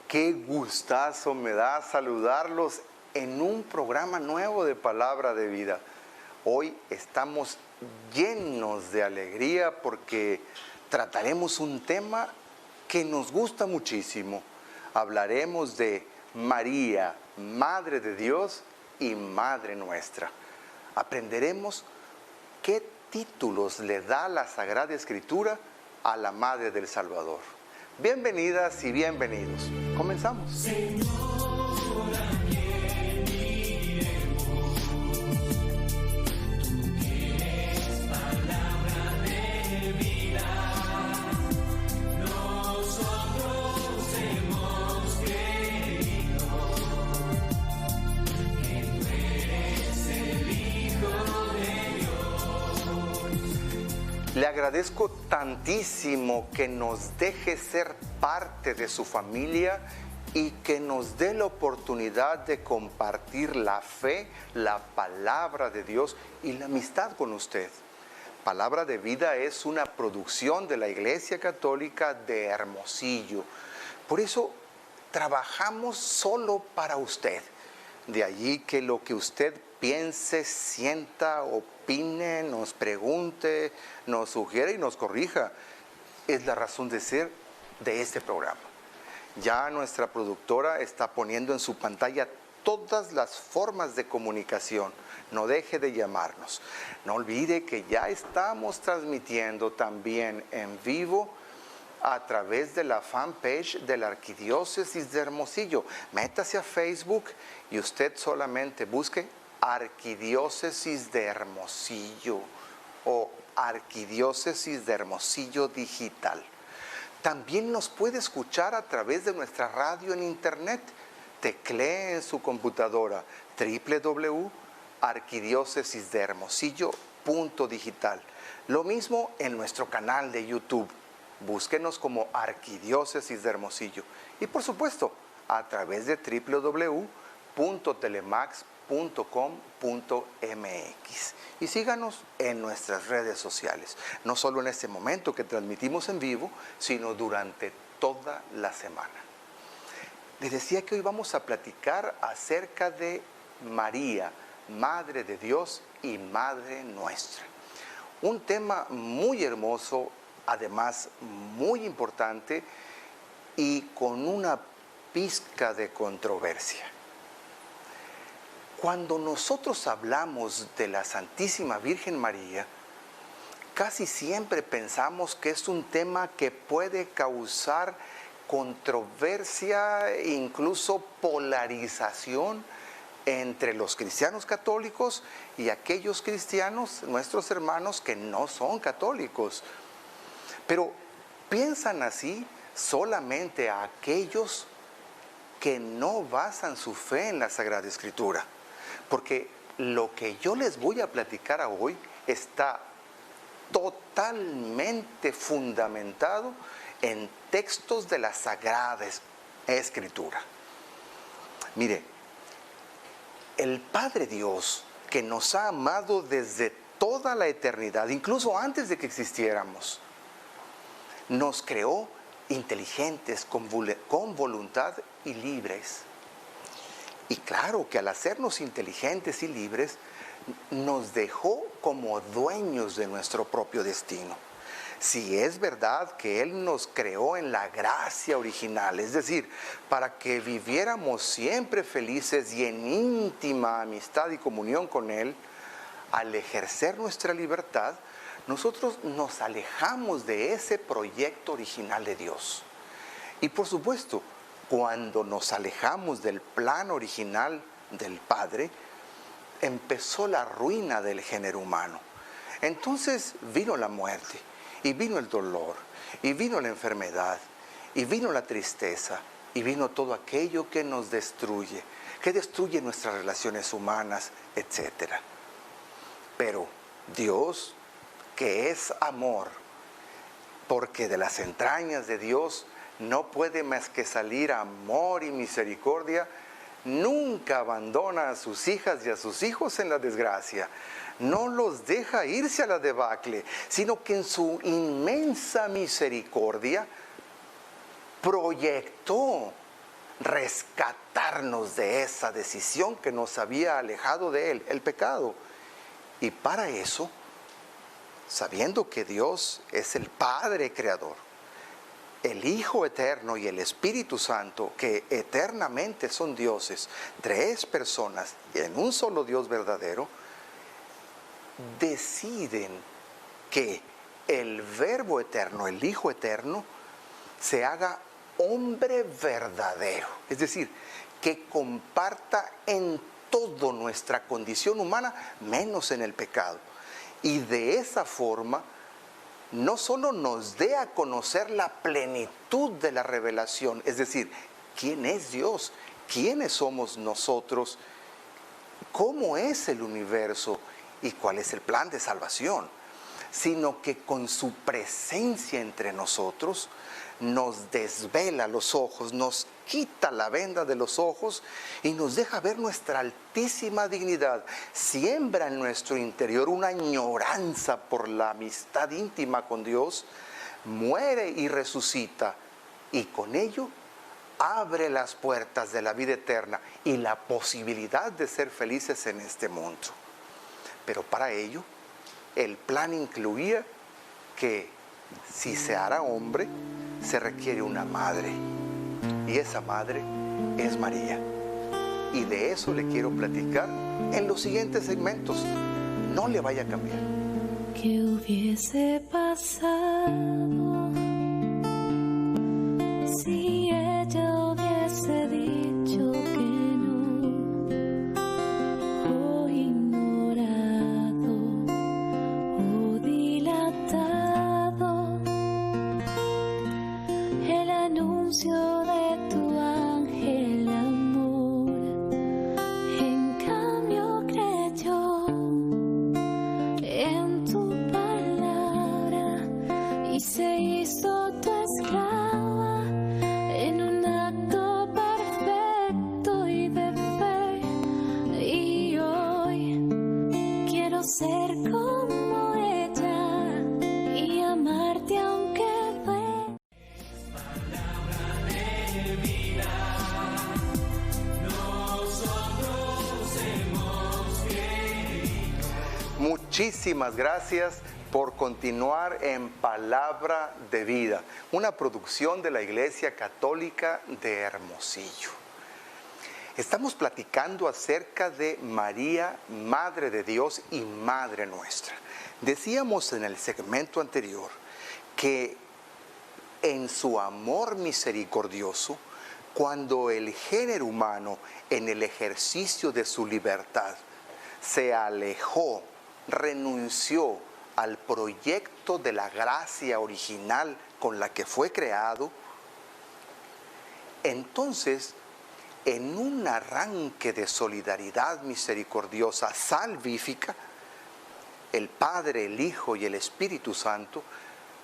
Qué gustazo me da saludarlos en un programa nuevo de Palabra de Vida. Hoy estamos llenos de alegría porque trataremos un tema que nos gusta muchísimo. Hablaremos de María, Madre de Dios y Madre nuestra. Aprenderemos qué títulos le da la Sagrada Escritura a la Madre del Salvador. Bienvenidas y bienvenidos. Comenzamos. Señor, ¿a quién iremos? Tú que eres palabra de vida. Nosotros hemos creído que tú eres el Hijo de Dios. Le agradezco tantísimo que nos deje ser parte de su familia y que nos dé la oportunidad de compartir la fe, la palabra de Dios y la amistad con usted. Palabra de Vida es una producción de la Iglesia Católica de Hermosillo. Por eso trabajamos solo para usted. De allí que lo que usted piense, sienta, opine, nos pregunte, nos sugiera y nos corrija, es la razón de ser de este programa. Ya nuestra productora está poniendo en su pantalla todas las formas de comunicación. No deje de llamarnos. No olvide que ya estamos transmitiendo también en vivo a través de la fanpage de la Arquidiócesis de Hermosillo. Métase a Facebook y usted solamente busque Arquidiócesis de Hermosillo o Arquidiócesis de Hermosillo Digital. También nos puede escuchar a través de nuestra radio en internet. Teclee en su computadora www.arquidiócesisdehermosillo.digital. Lo mismo en nuestro canal de YouTube. Búsquenos como Arquidiócesis de Hermosillo. Y por supuesto, a través de www.telemax.com.mx. Y síganos en nuestras redes sociales, no solo en este momento que transmitimos en vivo, sino durante toda la semana. Les decía que hoy vamos a platicar acerca de María, Madre de Dios y Madre nuestra. Un tema muy hermoso, además muy importante y con una pizca de controversia. Cuando nosotros hablamos de la Santísima Virgen María, casi siempre pensamos que es un tema que puede causar controversia e incluso polarización entre los cristianos católicos y aquellos cristianos, nuestros hermanos, que no son católicos. Pero piensan así solamente a aquellos que no basan su fe en la Sagrada Escritura. Porque lo que yo les voy a platicar hoy está totalmente fundamentado en textos de la Sagrada Escritura. Mire, el Padre Dios, que nos ha amado desde toda la eternidad, incluso antes de que existiéramos, nos creó inteligentes, con voluntad y libres. Y claro que al hacernos inteligentes y libres, nos dejó como dueños de nuestro propio destino. Si es verdad que Él nos creó en la gracia original, es decir, para que viviéramos siempre felices y en íntima amistad y comunión con Él, al ejercer nuestra libertad, nosotros nos alejamos de ese proyecto original de Dios. Y por supuesto, cuando nos alejamos del plan original del Padre, empezó la ruina del género humano. Entonces vino la muerte, y vino el dolor, y vino la enfermedad, y vino la tristeza, y vino todo aquello que nos destruye, que destruye nuestras relaciones humanas, etc. Pero Dios, que es amor, porque de las entrañas de Dios no puede más que salir amor y misericordia, nunca abandona a sus hijas y a sus hijos en la desgracia. No los deja irse a la debacle, sino que en su inmensa misericordia proyectó rescatarnos de esa decisión que nos había alejado de Él, el pecado. Y para eso, sabiendo que Dios es el Padre Creador, el Hijo Eterno y el Espíritu Santo, que eternamente son dioses, tres personas en un solo Dios verdadero, deciden que el Verbo Eterno, el Hijo Eterno, se haga hombre verdadero. Es decir, que comparta en toda nuestra condición humana, menos en el pecado. Y de esa forma, no solo nos dé a conocer la plenitud de la revelación, es decir, quién es Dios, quiénes somos nosotros, cómo es el universo y cuál es el plan de salvación, sino que con su presencia entre nosotros nos desvela los ojos, nos quita la venda de los ojos y nos deja ver nuestra altísima dignidad. Siembra en nuestro interior una añoranza por la amistad íntima con Dios, muere y resucita, y con ello abre las puertas de la vida eterna y la posibilidad de ser felices en este mundo. Pero para ello, el plan incluía que si se hará hombre, se requiere una madre. Y esa madre es María. Y de eso le quiero platicar en los siguientes segmentos. No le vaya a cambiar. ¿Qué hubiese pasado si ella hubiese dicho que no, o ignorado, o dilatado el anuncio de tu ángel amor? En cambio creyó en tu palabra y se hizo tu esclava en un acto perfecto y de fe. Y hoy quiero ser como ella y amarte aunque duela. Muchísimas gracias por continuar en Palabra de Vida, una producción de la Iglesia Católica de Hermosillo. Estamos platicando acerca de María, Madre de Dios y Madre nuestra. Decíamos en el segmento anterior que en su amor misericordioso, cuando el género humano, en el ejercicio de su libertad, se alejó, renunció al proyecto de la gracia original con la que fue creado, entonces, en un arranque de solidaridad misericordiosa, salvífica, el Padre, el Hijo y el Espíritu Santo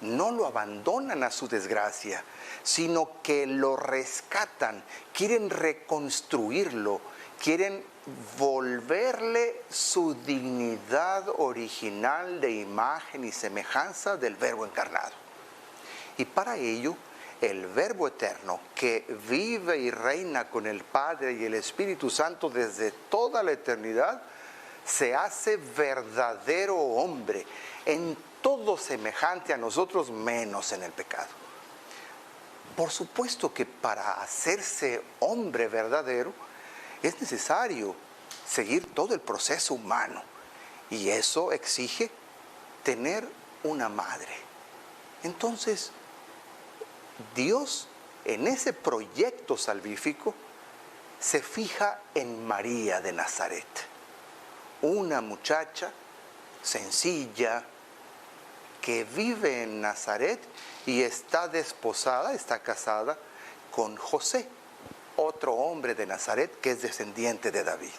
no lo abandonan a su desgracia, sino que lo rescatan, quieren reconstruirlo, quieren volverle su dignidad original de imagen y semejanza del Verbo encarnado. Y para ello, el Verbo eterno, que vive y reina con el Padre y el Espíritu Santo desde toda la eternidad, se hace verdadero hombre, en todo semejante a nosotros, menos en el pecado. Por supuesto que para hacerse hombre verdadero, es necesario seguir todo el proceso humano, y eso exige tener una madre. Entonces, Dios, en ese proyecto salvífico, se fija en María de Nazaret, una muchacha sencilla que vive en Nazaret y está desposada, está casada con José, otro hombre de Nazaret que es descendiente de David.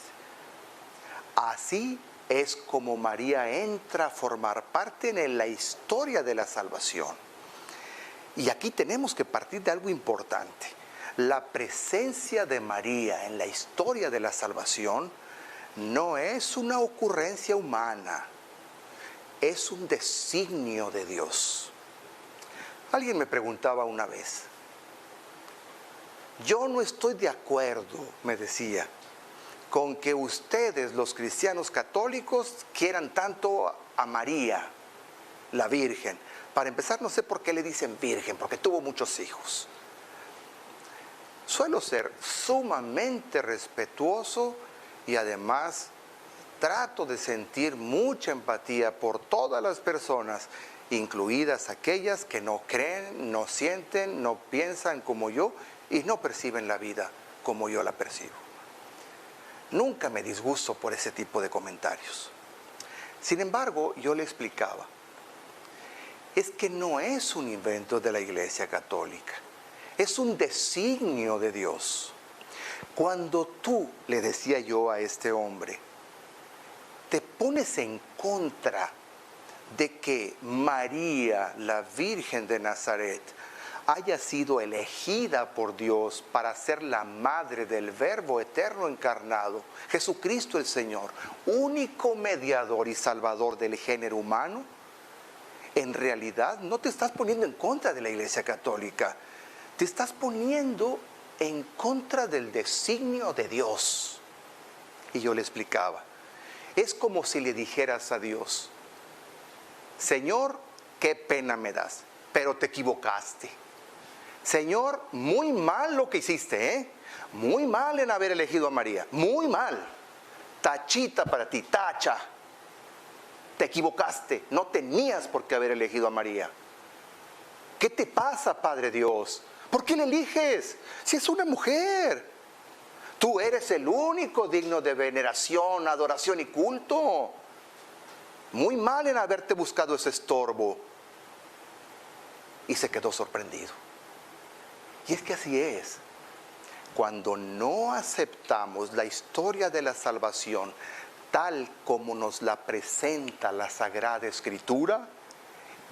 Así es como María entra a formar parte en la historia de la salvación. Y aquí tenemos que partir de algo importante. La presencia de María en la historia de la salvación no es una ocurrencia humana, es un designio de Dios. Alguien me preguntaba una vez, yo no estoy de acuerdo, me decía, con que ustedes, los cristianos católicos, quieran tanto a María, la Virgen. Para empezar, no sé por qué le dicen Virgen, porque tuvo muchos hijos. Suelo ser sumamente respetuoso y además trato de sentir mucha empatía por todas las personas, incluidas aquellas que no creen, no sienten, no piensan como yo y no perciben la vida como yo la percibo. Nunca me disgusto por ese tipo de comentarios. Sin embargo, yo le explicaba, es que no es un invento de la Iglesia Católica, es un designio de Dios. Cuando tú, le decía yo a este hombre, te pones en contra de que María, la Virgen de Nazaret, haya sido elegida por Dios para ser la madre del Verbo eterno encarnado, Jesucristo el Señor, único mediador y salvador del género humano, en realidad no te estás poniendo en contra de la Iglesia Católica, te estás poniendo en contra del designio de Dios. Y yo le explicaba, es como si le dijeras a Dios, Señor, qué pena me das, pero te equivocaste. Señor, muy mal lo que hiciste, ¿eh? Muy mal en haber elegido a María, muy mal. Tachita para ti, tacha. Te equivocaste, no tenías por qué haber elegido a María. ¿Qué te pasa, Padre Dios? ¿Por qué la eliges? Si es una mujer. Tú eres el único digno de veneración, adoración y culto. Muy mal en haberte buscado ese estorbo. Y se quedó sorprendido. Y es que así es. Cuando no aceptamos la historia de la salvación tal como nos la presenta la Sagrada Escritura,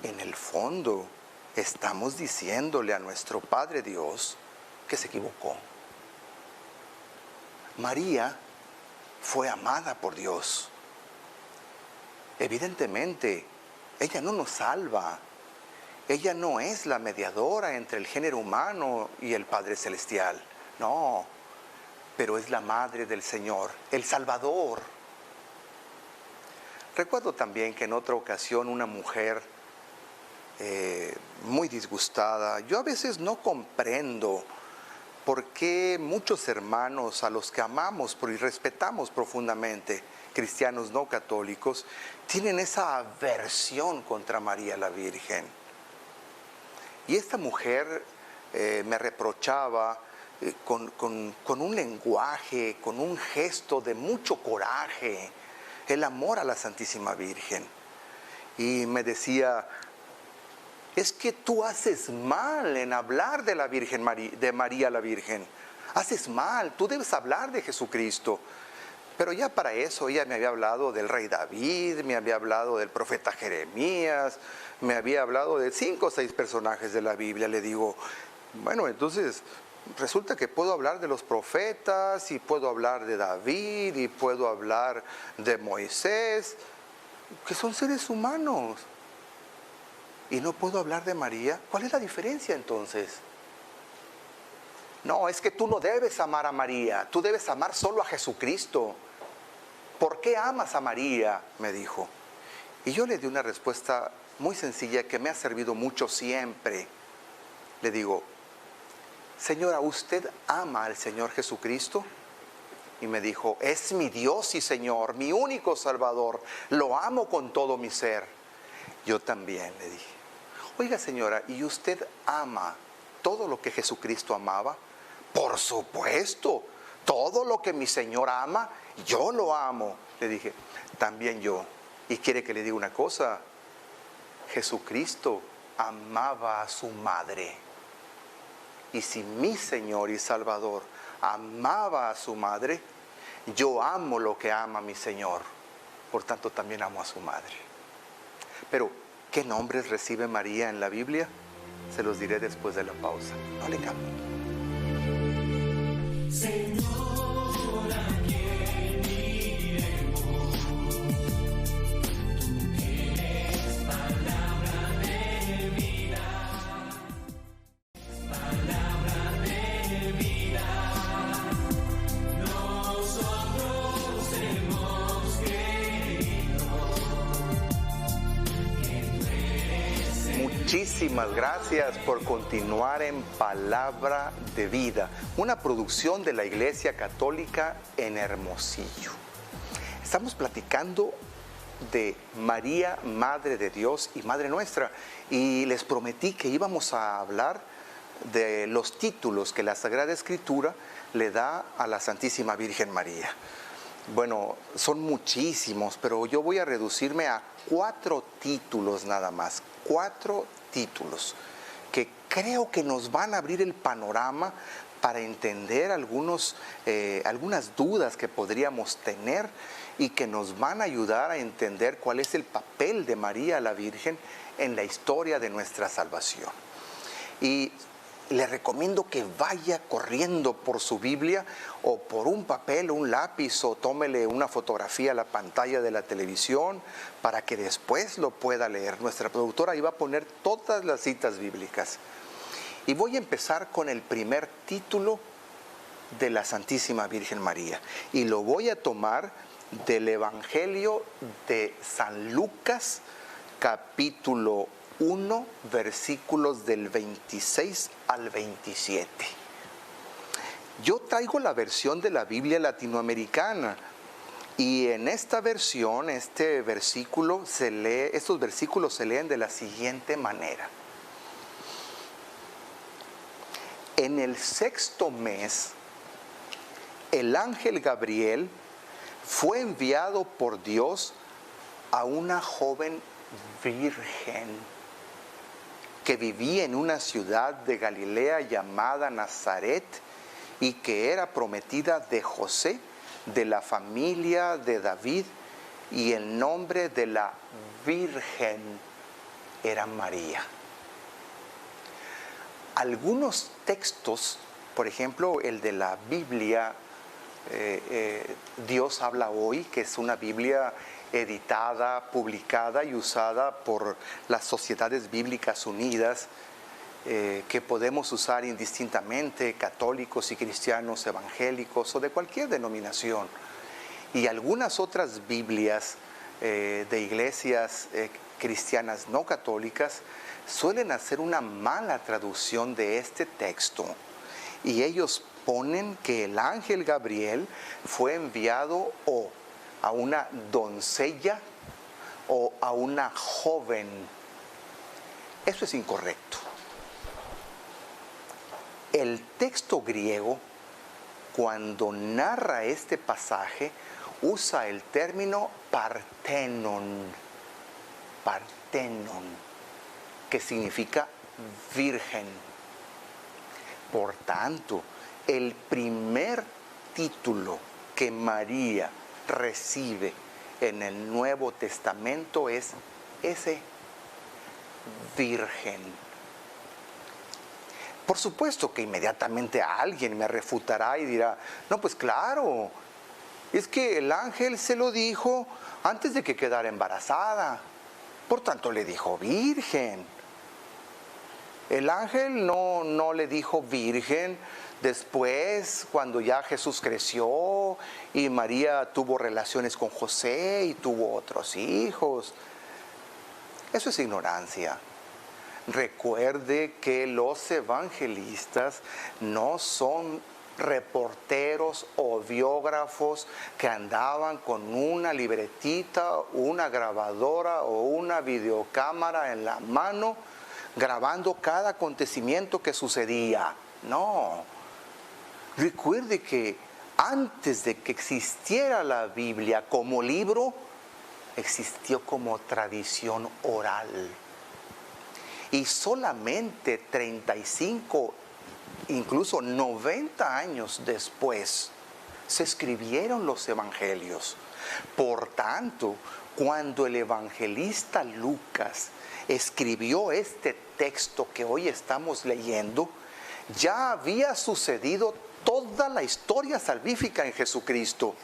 en el fondo estamos diciéndole a nuestro Padre Dios que se equivocó. María fue amada por Dios. Evidentemente, ella no nos salva. Ella no es la mediadora entre el género humano y el Padre Celestial. No, pero es la Madre del Señor, el Salvador. Recuerdo también que en otra ocasión una mujer muy disgustada, yo a veces no comprendo por qué muchos hermanos a los que amamos y respetamos profundamente, cristianos no católicos, tienen esa aversión contra María la Virgen. Y esta mujer me reprochaba con un lenguaje, con un gesto de mucho coraje, el amor a la Santísima Virgen. Y me decía, es que tú haces mal en hablar de la Virgen de María la Virgen. Haces mal, tú debes hablar de Jesucristo. Pero ya para eso ella me había hablado del rey David, me había hablado del profeta Jeremías, me había hablado de 5 o 6 personajes de la Biblia. Le digo, bueno, entonces resulta que puedo hablar de los profetas y puedo hablar de David y puedo hablar de Moisés, que son seres humanos. Y no puedo hablar de María. ¿Cuál es la diferencia entonces? No, es que tú no debes amar a María, tú debes amar solo a Jesucristo. ¿Por qué amas a María?, me dijo. Y yo le di una respuesta muy sencilla que me ha servido mucho siempre. Le digo, señora, ¿usted ama al Señor Jesucristo? Y me dijo, es mi Dios y Señor, mi único Salvador, lo amo con todo mi ser. Yo también le dije, oiga señora, ¿y usted ama todo lo que Jesucristo amaba? Por supuesto, todo lo que mi Señor ama, yo lo amo. Le dije, también yo. ¿Y quiere que le diga una cosa? Jesucristo amaba a su madre. Y si mi Señor y Salvador amaba a su madre, yo amo lo que ama mi Señor. Por tanto, también amo a su madre. Pero, ¿qué nombres recibe María en la Biblia? Se los diré después de la pausa. No le cambien. Señor, ¿a quién iremos? Tú tienes palabra de vida, palabra de vida. Muchísimas gracias por continuar en Palabra de Vida, una producción de la Iglesia Católica en Hermosillo. Estamos platicando de María, Madre de Dios y Madre nuestra, y les prometí que íbamos a hablar de los títulos que la Sagrada Escritura le da a la Santísima Virgen María. Bueno, son muchísimos, pero yo voy a reducirme a 4 títulos nada más, 4 títulos que creo que nos van a abrir el panorama para entender algunas dudas que podríamos tener y que nos van a ayudar a entender cuál es el papel de María la Virgen en la historia de nuestra salvación. Y le recomiendo que vaya corriendo por su Biblia o por un papel o un lápiz, o tómele una fotografía a la pantalla de la televisión para que después lo pueda leer. Nuestra productora iba a poner todas las citas bíblicas. Y voy a empezar con el primer título de la Santísima Virgen María. Y lo voy a tomar del Evangelio de San Lucas, capítulo 1, versículos del 26 al 27. Yo traigo la versión de la Biblia latinoamericana, y en esta versión, estos versículos se leen de la siguiente manera. En el 6º mes, el ángel Gabriel fue enviado por Dios a una joven virgen que vivía en una ciudad de Galilea llamada Nazaret, y que era prometida de José, de la familia de David, y el nombre de la virgen era María. Algunos textos, por ejemplo el de la Biblia Dios habla hoy, que es una Biblia editada, publicada y usada por las Sociedades Bíblicas Unidas, que podemos usar indistintamente, católicos y cristianos, evangélicos o de cualquier denominación. Y algunas otras Biblias de iglesias cristianas no católicas suelen hacer una mala traducción de este texto, y ellos ponen que el ángel Gabriel fue enviado o a una doncella o a una joven. Eso es incorrecto. El texto griego, cuando narra este pasaje, usa el término partenon, que significa virgen. Por tanto, el primer título que María recibe en el Nuevo Testamento es ese: virgen. Por supuesto que inmediatamente alguien me refutará y dirá: no, pues claro, es que el ángel se lo dijo antes de que quedara embarazada, por tanto le dijo virgen. El ángel no le dijo virgen después, cuando ya Jesús creció y María tuvo relaciones con José y tuvo otros hijos. Eso es ignorancia. Recuerde que los evangelistas no son reporteros o biógrafos que andaban con una libretita, una grabadora o una videocámara en la mano grabando cada acontecimiento que sucedía. No. Recuerde que antes de que existiera la Biblia como libro, existió como tradición oral. Y solamente 35, incluso 90 años después, se escribieron los evangelios. Por tanto, cuando el evangelista Lucas escribió este texto que hoy estamos leyendo, ya había sucedido toda la historia salvífica en Jesucristo.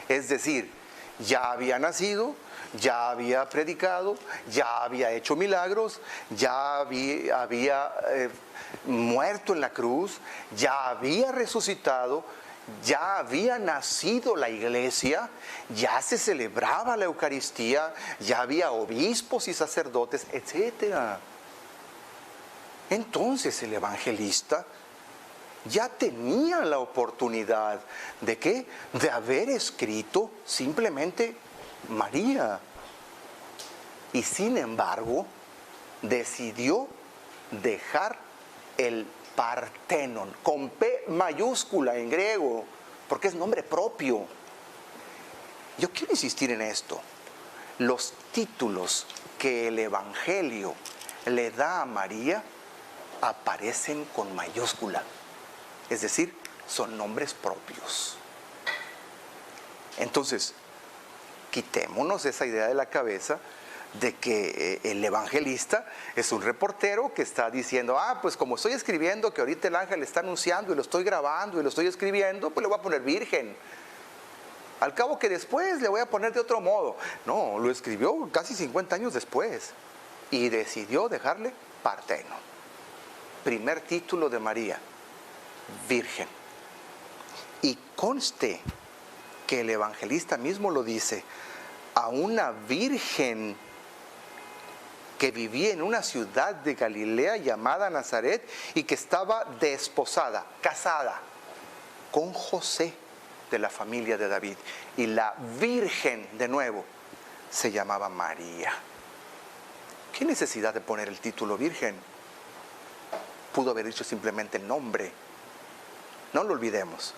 Es decir, ya había nacido, ya había predicado, ya había hecho milagros, ya había muerto en la cruz, ya había resucitado, ya había nacido la iglesia, ya se celebraba la Eucaristía, ya había obispos y sacerdotes, etc. Entonces el evangelista ya tenía la oportunidad ¿de qué? De haber escrito simplemente María. Y sin embargo, decidió dejar el Partenon, con P mayúscula en griego, porque es nombre propio. Yo quiero insistir en esto. Los títulos que el Evangelio le da a María aparecen con mayúscula. Es decir, son nombres propios. Entonces, quitémonos esa idea de la cabeza de que el evangelista es un reportero que está diciendo, pues como estoy escribiendo que ahorita el ángel está anunciando y lo estoy grabando y lo estoy escribiendo, pues le voy a poner virgen. Al cabo que después le voy a poner de otro modo. No, lo escribió casi 50 años después y decidió dejarle Partenon. Primer título de María, virgen. Y conste que el evangelista mismo lo dice, a una virgen que vivía en una ciudad de Galilea llamada Nazaret y que estaba desposada, casada con José de la familia de David. Y la virgen, de nuevo, se llamaba María. ¿Qué necesidad de poner el título virgen? Pudo haber dicho simplemente el nombre. No lo olvidemos.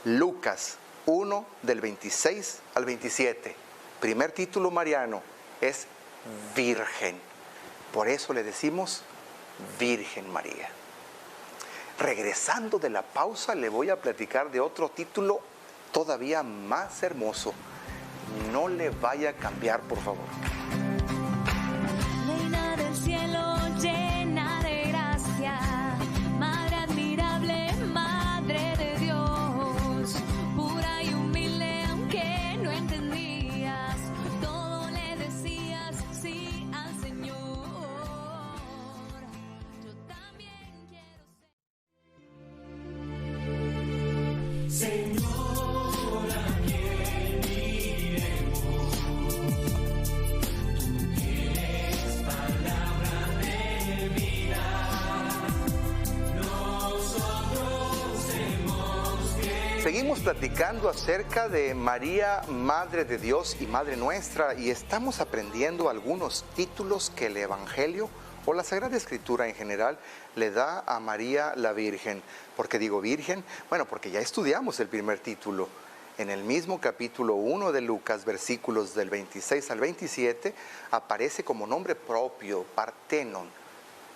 Lucas 1 del 26 al 27. Primer título mariano es virgen. Por eso le decimos Virgen María. Regresando de la pausa, le voy a platicar de otro título todavía más hermoso. No le vaya a cambiar, por favor. Reina del cielo, llena de gracia, madre admirable, madre de Dios, pura y humilde, aunque no entendías, todo le decías sí al Señor. Yo también quiero ser. Señor, ¿a quién iremos? Tú tienes palabra de vida. Nosotros hemos creído. Seguimos platicando acerca de María, Madre de Dios y Madre nuestra, y estamos aprendiendo algunos títulos que el Evangelio o la Sagrada Escritura en general le da a María la Virgen. ¿Por qué digo Virgen? Bueno, porque ya estudiamos el primer título. En el mismo capítulo 1 de Lucas, versículos del 26 al 27, aparece como nombre propio, Partenon,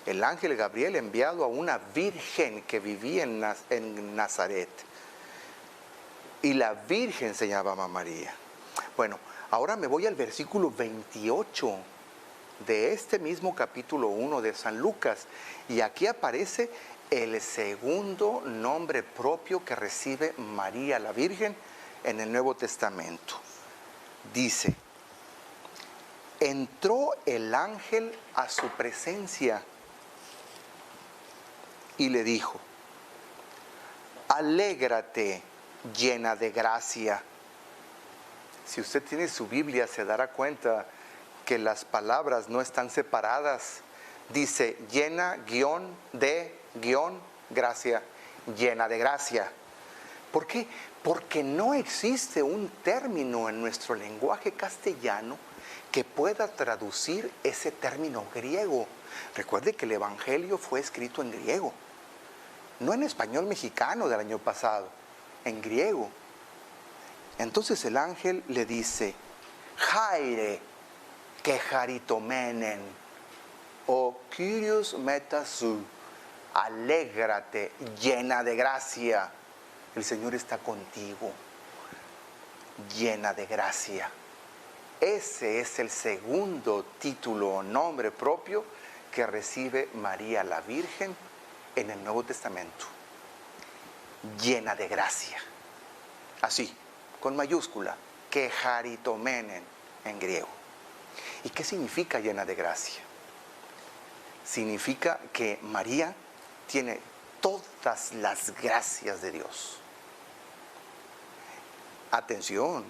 el ángel Gabriel enviado a una virgen que vivía en Nazaret. Y la virgen se llamaba María. Bueno, ahora me voy al versículo 28 de este mismo capítulo 1 de San Lucas. Y aquí aparece el segundo nombre propio que recibe María la Virgen en el Nuevo Testamento. Dice, entró el ángel a su presencia y le dijo, alégrate, llena de gracia. Si usted tiene su Biblia, se dará cuenta que las palabras no están separadas. Dice llena, gracia, llena de gracia. ¿Por qué? Porque no existe un término en nuestro lenguaje castellano que pueda traducir ese término griego. Recuerde que el Evangelio fue escrito en griego, no en español mexicano del año pasado, en griego. Entonces el ángel le dice, Jaire, que jaritomenen, o Kyrios metasu, alégrate, llena de gracia, el Señor está contigo, llena de gracia. Ese es el segundo título o nombre propio que recibe María la Virgen en el Nuevo Testamento. Llena de gracia. Así, con mayúscula, que jaritomenen en griego. ¿Y qué significa llena de gracia? Significa que María tiene todas las gracias de Dios. Atención,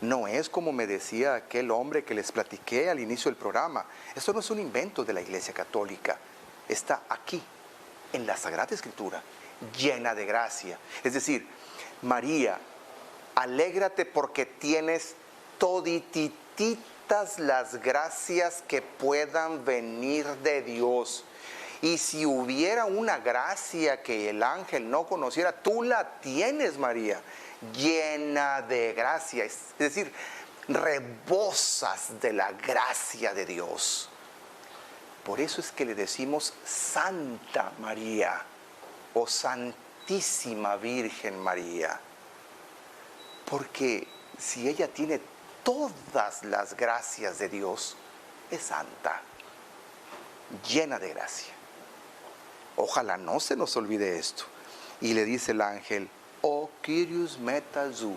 no es como me decía aquel hombre que les platiqué al inicio del programa. Esto no es un invento de la Iglesia Católica. está aquí, en la Sagrada Escritura, llena de gracia. Es decir, María, alégrate porque tienes todititas las gracias que puedan venir de Dios. Y si hubiera una gracia que el ángel no conociera, tú la tienes, María, llena de gracia. Es decir, rebosas de la gracia de Dios. Por eso es que le decimos Santa María o Santísima Virgen María. Porque si ella tiene todas las gracias de Dios, es santa, llena de gracia. Ojalá no se nos olvide esto. Y le dice el ángel, O Kyrios metazou,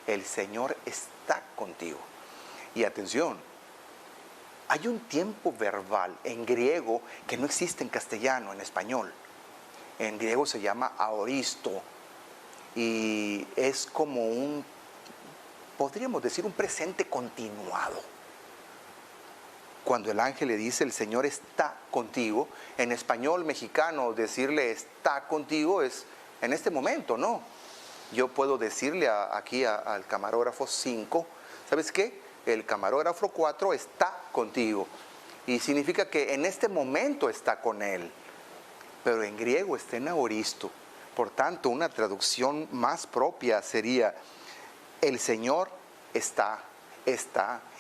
el Señor está contigo. Y atención, hay un tiempo verbal en griego que no existe en castellano, en español. En griego se llama aoristo y es como podríamos decir, un presente continuado. Cuando el ángel le dice, el Señor está contigo, en español mexicano decirle está contigo es en este momento, ¿no? Yo puedo decirle aquí al camarógrafo 5, ¿sabes qué? El camarógrafo 4 está contigo. Y significa que en este momento está con él. Pero en griego está en aoristo. Por tanto, una traducción más propia sería, el Señor está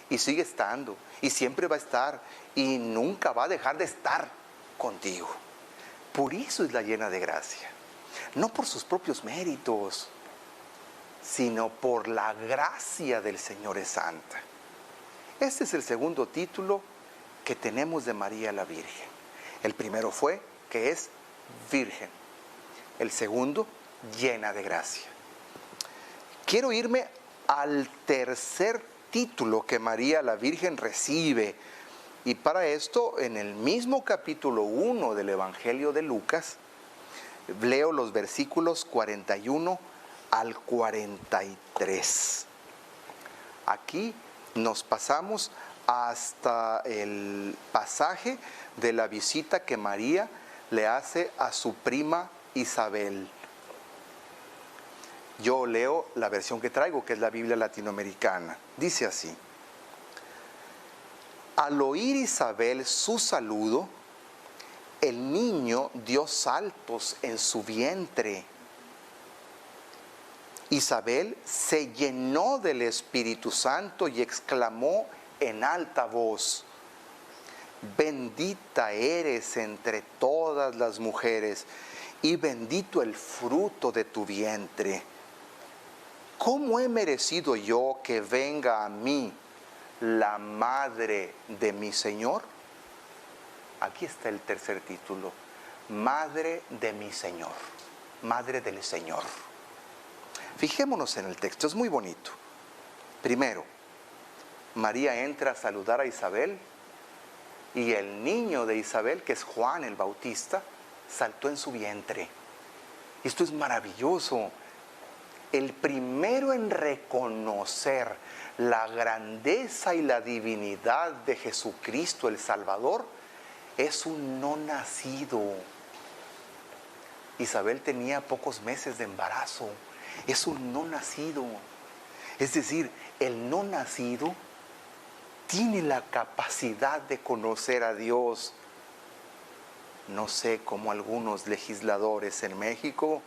y sigue estando. Y siempre va a estar y nunca va a dejar de estar contigo. Por eso es la llena de gracia. No por sus propios méritos, sino por la gracia del Señor es santa. Este es el segundo título que tenemos de María la Virgen. El primero fue que es virgen. El segundo, llena de gracia. Quiero irme al tercer título que María la Virgen recibe. Y para esto, en el mismo capítulo 1 del Evangelio de Lucas, leo los versículos 41 al 43. Aquí nos pasamos hasta el pasaje de la visita que María le hace a su prima Isabel. Yo leo la versión que traigo, que es la Biblia latinoamericana. Dice así: al oír Isabel su saludo, el niño dio saltos en su vientre. Isabel se llenó del Espíritu Santo y exclamó en alta voz: bendita eres entre todas las mujeres y bendito el fruto de tu vientre. ¿Cómo he merecido yo que venga a mí la madre de mi Señor? Aquí está el tercer título: Madre de mi Señor, Madre del Señor. Fijémonos en el texto, es muy bonito. Primero, María entra a saludar a Isabel y el niño de Isabel, que es Juan el Bautista, saltó en su vientre. Esto es maravilloso. El primero en reconocer la grandeza y la divinidad de Jesucristo el Salvador es un no nacido. Isabel tenía pocos meses de embarazo. Es un no nacido. Es decir, el no nacido tiene la capacidad de conocer a Dios. No sé cómo algunos legisladores en México,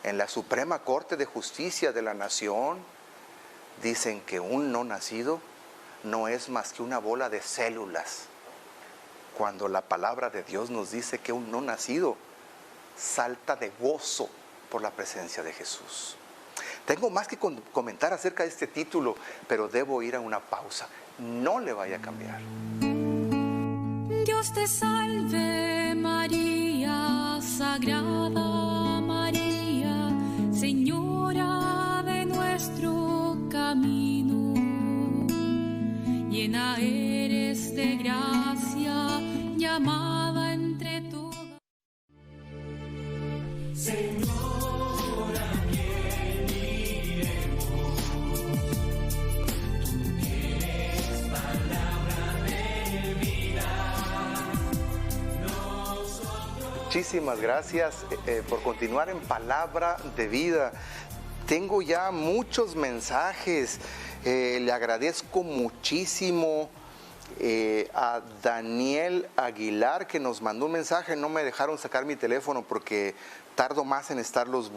en la Suprema Corte de Justicia de la Nación, dicen que un no nacido no es más que una bola de células, cuando la palabra de Dios nos dice que un no nacido salta de gozo por la presencia de Jesús. Tengo más que comentar acerca de este título, pero debo ir a una pausa. No le vaya a cambiar. Dios te salve María, Sagrada María, Señora de nuestro camino. Llena eres de gracia, llamada entre todas. Señora, ¿a quién iremos? Tú tienes palabra de vida. Muchísimas gracias por continuar en Palabra de Vida. Tengo ya muchos mensajes. Le agradezco muchísimo a Daniel Aguilar, que nos mandó un mensaje. No me dejaron sacar mi teléfono porque tardo más en estarlos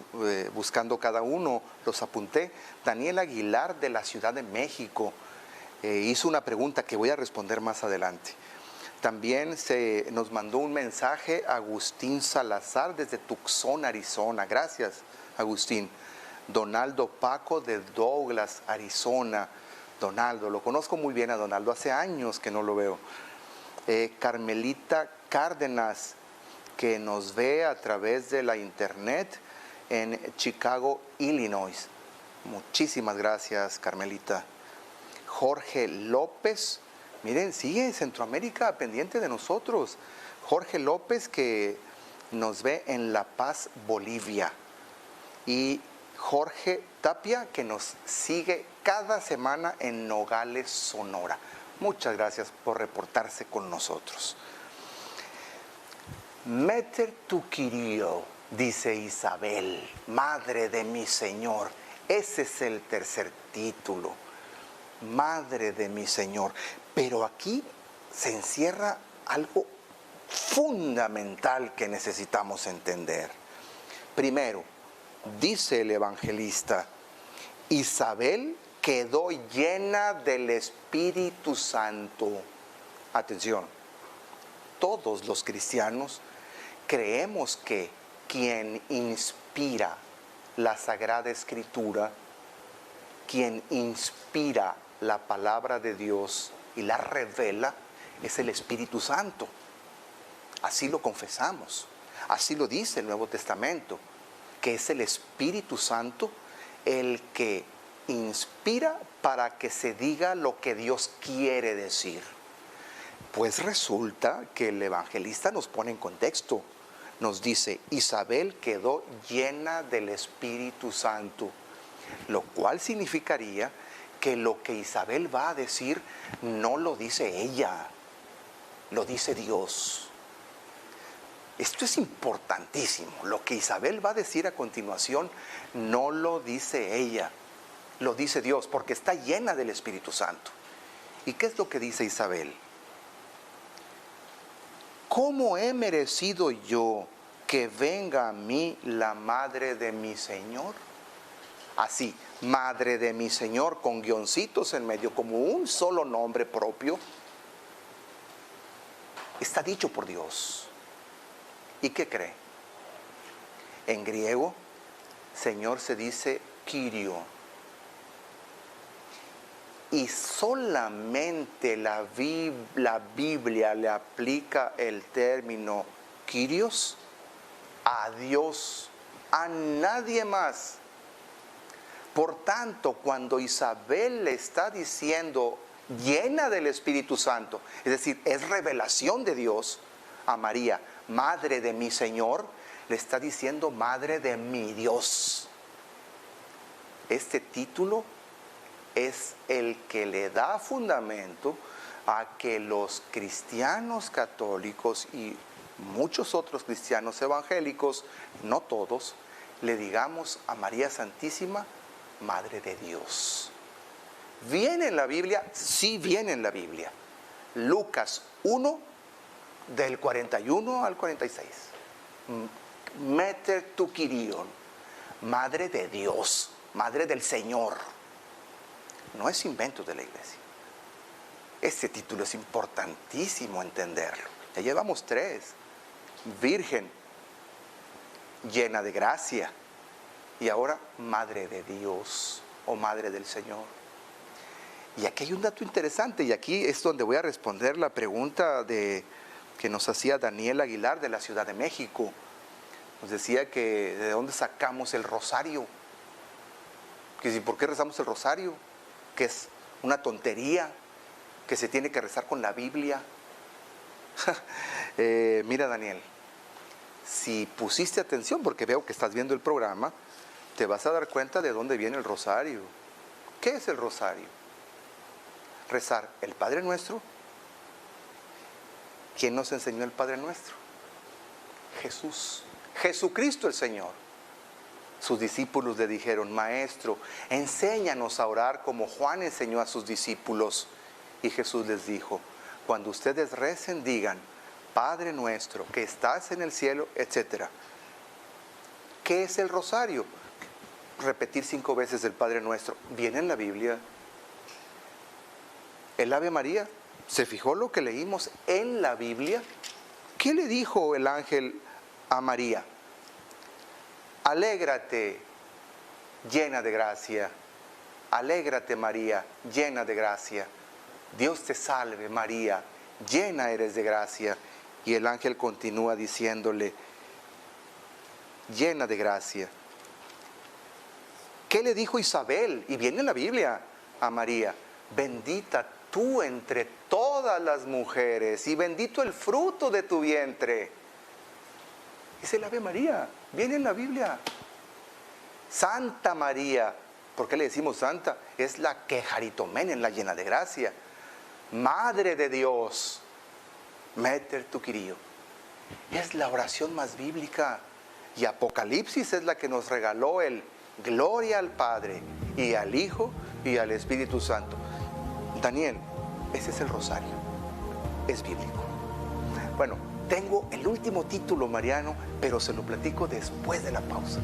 buscando cada uno. Los apunté. Daniel Aguilar, de la Ciudad de México, hizo una pregunta que voy a responder más adelante. También nos mandó un mensaje Agustín Salazar desde Tucson, Arizona. Gracias, Agustín. Donaldo Paco de Douglas, Arizona. Donaldo, lo conozco muy bien a Donaldo, hace años que no lo veo. Carmelita Cárdenas, que nos ve a través de la internet en Chicago, Illinois. Muchísimas gracias, Carmelita. Jorge López, miren, sigue Centroamérica pendiente de nosotros. Jorge López, que nos ve en La Paz, Bolivia. Y Jorge Tapia, que nos sigue cada semana en Nogales, Sonora. Muchas gracias por reportarse con nosotros. Meter tu Kyrio, dice Isabel, Madre de mi Señor. Ese es el tercer título, Madre de mi Señor. Pero aquí se encierra algo fundamental que necesitamos entender. Primero, dice el evangelista, Isabel quedó llena del Espíritu Santo. Atención, todos los cristianos creemos que quien inspira la Sagrada Escritura, quien inspira la palabra de Dios y la revela, es el Espíritu Santo. Así lo confesamos, así lo dice el Nuevo Testamento, que es el Espíritu Santo el que inspira para que se diga lo que Dios quiere decir. Pues resulta que el evangelista nos pone en contexto. Nos dice, Isabel quedó llena del Espíritu Santo, lo cual significaría que lo que Isabel va a decir no lo dice ella, lo dice Dios. Esto es importantísimo. Lo que Isabel va a decir a continuación no lo dice ella, lo dice Dios, porque está llena del Espíritu Santo. ¿Y qué es lo que dice Isabel? ¿Cómo he merecido yo que venga a mí la madre de mi Señor? Así, Madre de mi Señor, con guioncitos en medio, como un solo nombre propio. Está dicho por Dios. ¿Y qué cree? En griego, Señor se dice Kyrio. Y solamente la Biblia le aplica el término Kyrios a Dios, a nadie más. Por tanto, cuando Isabel le está diciendo llena del Espíritu Santo, es decir, es revelación de Dios a María, Madre de mi Señor, le está diciendo Madre de mi Dios. Este título es el que le da fundamento a que los cristianos católicos y muchos otros cristianos evangélicos, no todos, le digamos a María Santísima, Madre de Dios. ¿Viene en la Biblia? Sí, viene en la Biblia. Lucas 1, del 41 al 46. Meter tu Kyrion, Madre de Dios, Madre del Señor. No es invento de la iglesia. Este título es importantísimo entenderlo. Ya llevamos 3. Virgen, llena de gracia. Y ahora, Madre de Dios o Madre del Señor. Y aquí hay un dato interesante, y aquí es donde voy a responder la pregunta que nos hacía Daniel Aguilar de la Ciudad de México. Nos decía que de dónde sacamos el rosario. Que si, ¿por qué rezamos el rosario? Que es una tontería, que se tiene que rezar con la Biblia. Mira, Daniel, si pusiste atención, porque veo que estás viendo el programa, te vas a dar cuenta de dónde viene el rosario. ¿Qué es el rosario? Rezar el Padre Nuestro. ¿Quién nos enseñó el Padre Nuestro? Jesús, Jesucristo el Señor. Sus discípulos le dijeron: Maestro, enséñanos a orar como Juan enseñó a sus discípulos. Y Jesús les dijo: cuando ustedes recen, digan: Padre nuestro que estás en el cielo, etc. ¿Qué es el rosario? Repetir 5 veces el Padre Nuestro. ¿Viene en la Biblia? El Ave María, ¿se fijó lo que leímos en la Biblia? ¿Qué le dijo el ángel a María? Alégrate, llena de gracia. Alégrate, María, llena de gracia. Dios te salve, María, llena eres de gracia. Y el ángel continúa diciéndole: llena de gracia. ¿Qué le dijo Isabel? Y viene en la Biblia a María: bendita tú entre todas las mujeres y bendito el fruto de tu vientre. Es el Ave María, viene en la Biblia. Santa María, ¿por qué le decimos santa? Es la quejaritomenen, la llena de gracia. Madre de Dios, Meter tu Kyrio. Es la oración más bíblica. Y Apocalipsis es la que nos regaló el gloria al Padre y al Hijo y al Espíritu Santo. Daniel, ese es el rosario. Es bíblico. Bueno, tengo el último título mariano, pero se lo platico después de la pausa.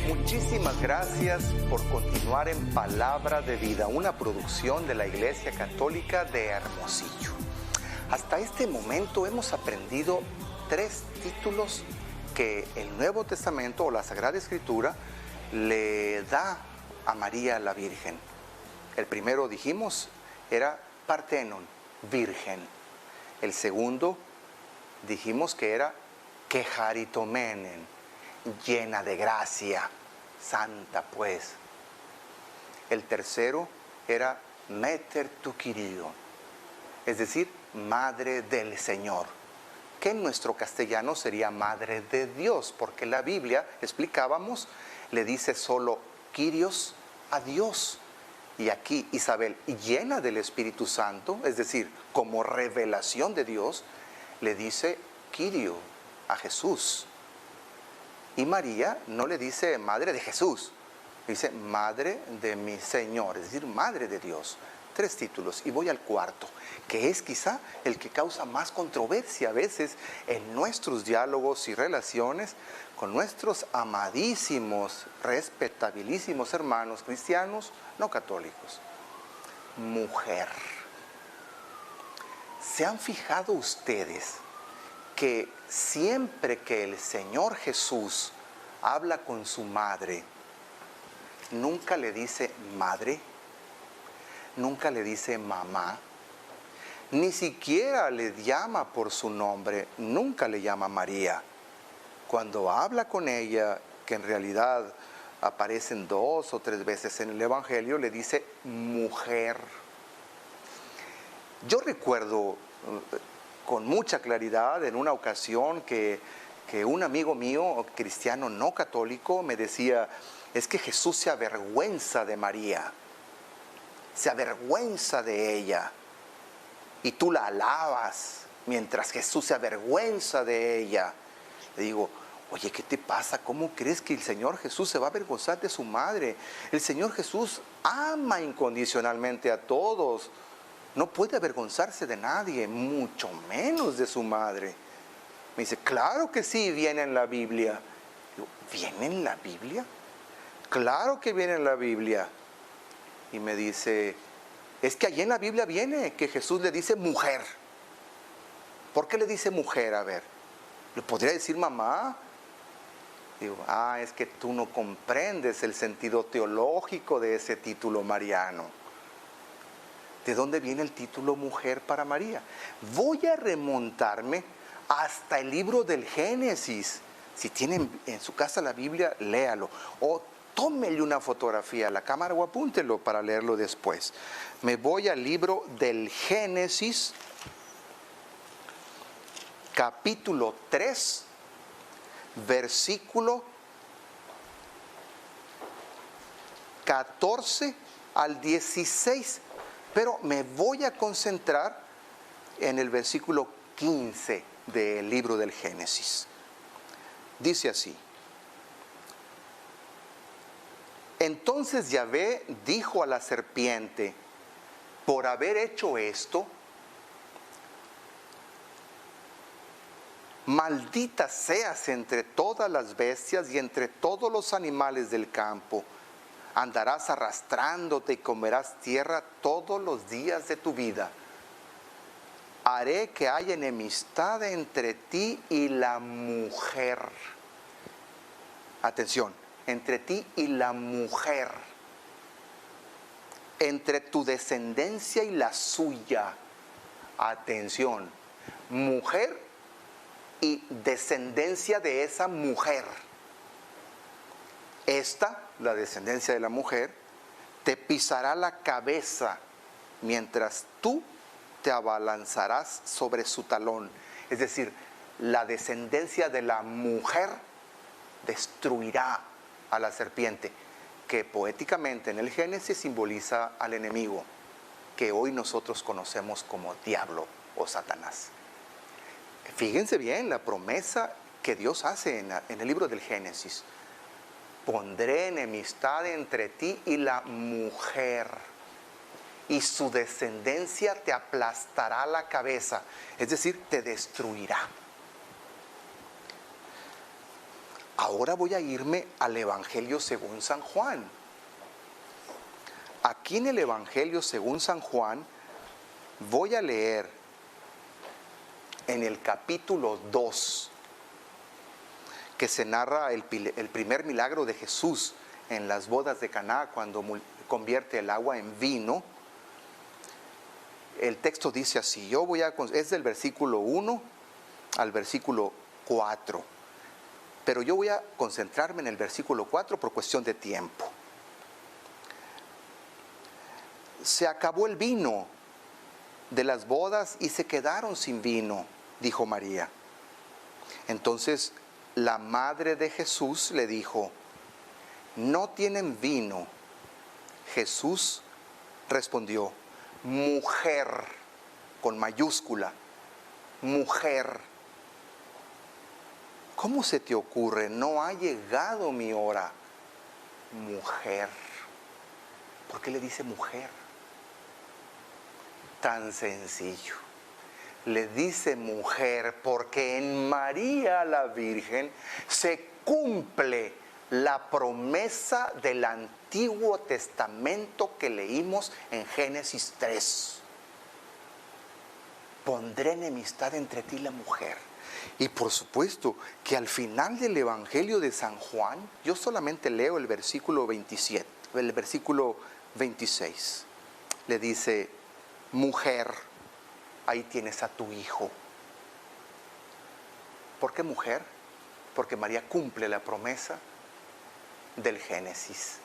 Muchísimas gracias por continuar en Palabra de Vida, una producción de la Iglesia Católica de Hermosillo. Hasta este momento hemos aprendido 3 títulos que el Nuevo Testamento o la Sagrada Escritura le da a María la Virgen. El primero, dijimos, era Partenon, virgen. El segundo, dijimos que era Quejaritomenen, llena de gracia, santa pues. El tercero era Meter tu Kyrio, es decir, Madre del Señor, que en nuestro castellano sería Madre de Dios, porque la Biblia, explicábamos, le dice solo Kyrios a Dios. Y aquí Isabel, llena del Espíritu Santo, es decir, como revelación de Dios, le dice Kyrio a Jesús. Y María no le dice Madre de Jesús, dice Madre de mi Señor, es decir, Madre de Dios. 3 títulos. Y voy al cuarto, que es quizá el que causa más controversia a veces en nuestros diálogos y relaciones con nuestros amadísimos, respetabilísimos hermanos cristianos no católicos. Mujer. ¿Se han fijado ustedes que siempre que el Señor Jesús habla con su madre, nunca le dice madre, nunca le dice mamá, ni siquiera le llama por su nombre, nunca le llama María? Cuando habla con ella, que en realidad aparecen 2 o 3 veces en el Evangelio, le dice mujer. Yo recuerdo con mucha claridad en una ocasión que un amigo mío, cristiano no católico, me decía: es que Jesús se avergüenza de María, se avergüenza de ella, y tú la alabas mientras Jesús se avergüenza de ella. Le digo: oye, ¿qué te pasa? ¿Cómo crees que el Señor Jesús se va a avergonzar de su madre? El Señor Jesús ama incondicionalmente a todos. No puede avergonzarse de nadie, mucho menos de su madre. Me dice: claro que sí, viene en la Biblia. Digo: ¿viene en la Biblia? Claro que viene en la Biblia. Y me dice: es que allí en la Biblia viene que Jesús le dice mujer. ¿Por qué le dice mujer? A ver, ¿le podría decir mamá? Digo, es que tú no comprendes el sentido teológico de ese título mariano. ¿De dónde viene el título mujer para María? Voy a remontarme hasta el libro del Génesis. Si tienen en su casa la Biblia, léalo. O tómele una fotografía a la cámara o apúntelo para leerlo después. Me voy al libro del Génesis, capítulo 3, versículo 14 al 16. Pero me voy a concentrar en el versículo 15 del libro del Génesis. Dice así: entonces Yahvé dijo a la serpiente, por haber hecho esto, maldita seas entre todas las bestias y entre todos los animales del campo. Andarás arrastrándote y comerás tierra todos los días de tu vida. Haré que haya enemistad entre ti y la mujer. Atención, entre ti y la mujer. Entre tu descendencia y la suya. Atención, mujer y descendencia de esa mujer. Esta, la descendencia de la mujer, te pisará la cabeza mientras tú te abalanzarás sobre su talón. Es decir, la descendencia de la mujer destruirá a la serpiente, que poéticamente en el Génesis simboliza al enemigo, que hoy nosotros conocemos como diablo o Satanás. Fíjense bien la promesa que Dios hace en el libro del Génesis. Pondré enemistad entre ti y la mujer, y su descendencia te aplastará la cabeza, es decir, te destruirá. Ahora voy a irme al Evangelio según San Juan. Aquí en el Evangelio según San Juan voy a leer en el capítulo 2, que se narra el primer milagro de Jesús en las bodas de Caná, cuando convierte el agua en vino. El texto dice así, es del versículo 1 al versículo 4, pero yo voy a concentrarme en el versículo 4 por cuestión de tiempo. Se acabó el vino de las bodas y se quedaron sin vino, dijo María. Entonces la madre de Jesús le dijo, ¿no tienen vino? Jesús respondió, mujer, con mayúscula, mujer, ¿cómo se te ocurre? No ha llegado mi hora. Mujer. ¿Por qué le dice mujer? Tan sencillo. Le dice mujer porque en María la Virgen se cumple la promesa del Antiguo Testamento que leímos en Génesis 3. Pondré enemistad entre ti y la mujer. Y por supuesto que al final del Evangelio de San Juan, yo solamente leo el versículo 27, el versículo 26. Le dice, mujer, ahí tienes a tu hijo. ¿Por qué mujer? Porque María cumple la promesa del Génesis.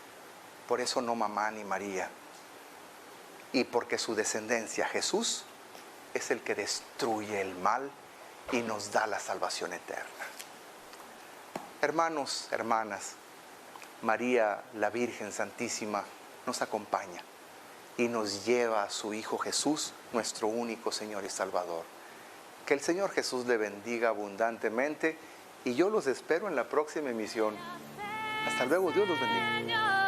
Por eso no mamá ni María. Y porque su descendencia, Jesús, es el que destruye el mal y nos da la salvación eterna. Hermanos, hermanas, María, la Virgen Santísima, nos acompaña y nos lleva a su Hijo Jesús, nuestro único Señor y Salvador. Que el Señor Jesús le bendiga abundantemente y yo los espero en la próxima emisión. Hasta luego, Dios los bendiga.